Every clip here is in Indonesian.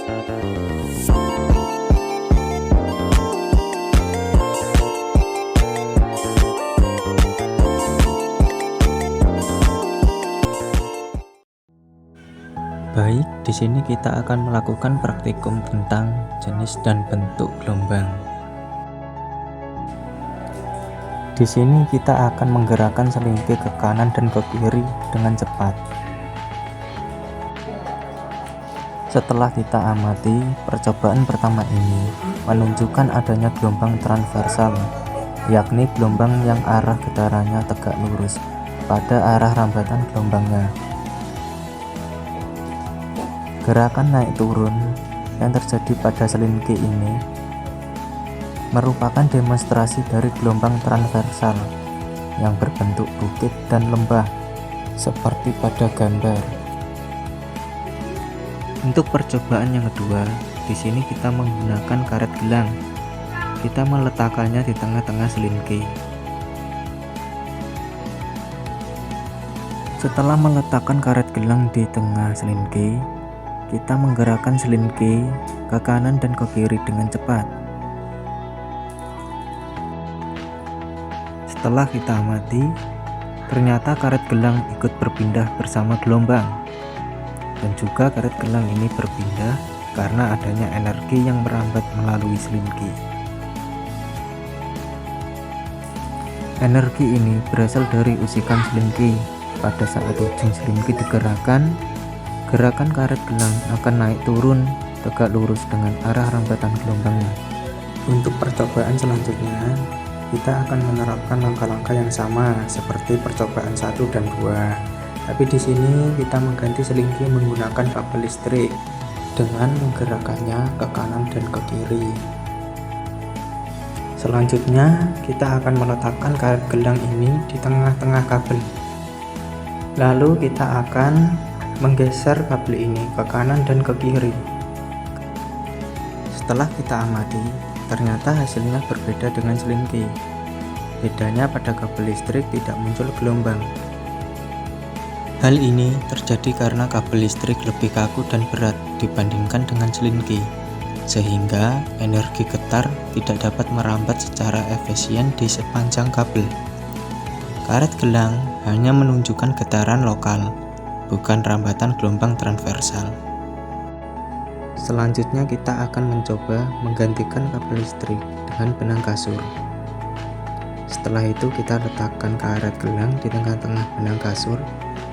Baik, di sini kita akan melakukan praktikum tentang jenis dan bentuk gelombang. Di sini kita akan menggerakkan selingkih ke kanan dan ke kiri dengan cepat. Setelah kita amati, percobaan pertama ini menunjukkan adanya gelombang transversal, yakni gelombang yang arah getarannya tegak lurus pada arah rambatan gelombangnya. Gerakan naik turun yang terjadi pada selingkih ini merupakan demonstrasi dari gelombang transversal yang berbentuk bukit dan lembah seperti pada gambar. Untuk percobaan yang kedua, di sini kita menggunakan karet gelang. Kita meletakkannya di tengah-tengah selingkih. Setelah meletakkan karet gelang di tengah selingkih, kita menggerakkan selingkih ke kanan dan ke kiri dengan cepat. Setelah kita amati, ternyata karet gelang ikut berpindah bersama gelombang. Dan juga karet gelang ini berpindah karena adanya energi yang merambat melalui selingkih. Energi ini berasal dari usikan selingkih. Pada saat ujung selingkih digerakkan, gerakan karet gelang akan naik turun tegak lurus dengan arah rambatan gelombangnya. Untuk percobaan selanjutnya, kita akan menerapkan langkah-langkah yang sama seperti percobaan 1 dan 2. Tapi di sini kita mengganti selingkih menggunakan kabel listrik dengan menggerakkannya ke kanan dan ke kiri. Selanjutnya, kita akan meletakkan karet gelang ini di tengah-tengah kabel. Lalu kita akan menggeser kabel ini ke kanan dan ke kiri. Setelah kita amati, ternyata hasilnya berbeda dengan selingkih. Bedanya pada kabel listrik tidak muncul gelombang. Hal ini terjadi karena kabel listrik lebih kaku dan berat dibandingkan dengan selingkih, sehingga energi getar tidak dapat merambat secara efisien di sepanjang kabel. Karet gelang hanya menunjukkan getaran lokal, bukan rambatan gelombang transversal. Selanjutnya kita akan mencoba menggantikan kabel listrik dengan benang kasur. Setelah itu kita letakkan karet gelang di tengah-tengah benang kasur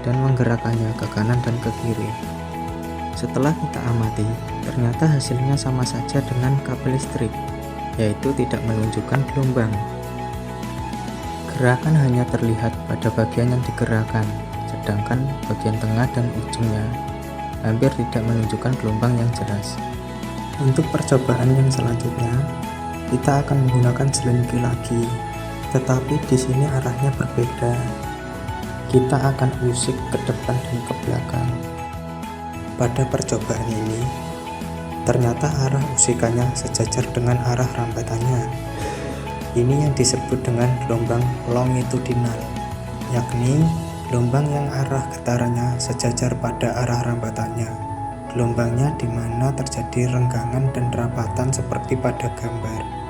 dan menggerakkannya ke kanan dan ke kiri. Setelah kita amati, ternyata hasilnya sama saja dengan kabel listrik, yaitu tidak menunjukkan gelombang. Gerakan hanya terlihat pada bagian yang digerakkan, sedangkan bagian tengah dan ujungnya hampir tidak menunjukkan gelombang yang jelas. Untuk percobaan yang selanjutnya, kita akan menggunakan selingkih lagi, tetapi di sini arahnya berbeda. Kita akan usik ke depan dan ke belakang. Pada percobaan ini, ternyata arah usikannya sejajar dengan arah rambatannya. Ini yang disebut dengan gelombang longitudinal, yakni gelombang yang arah getarannya sejajar pada arah rambatannya. Gelombangnya di mana terjadi renggangan dan rapatan seperti pada gambar.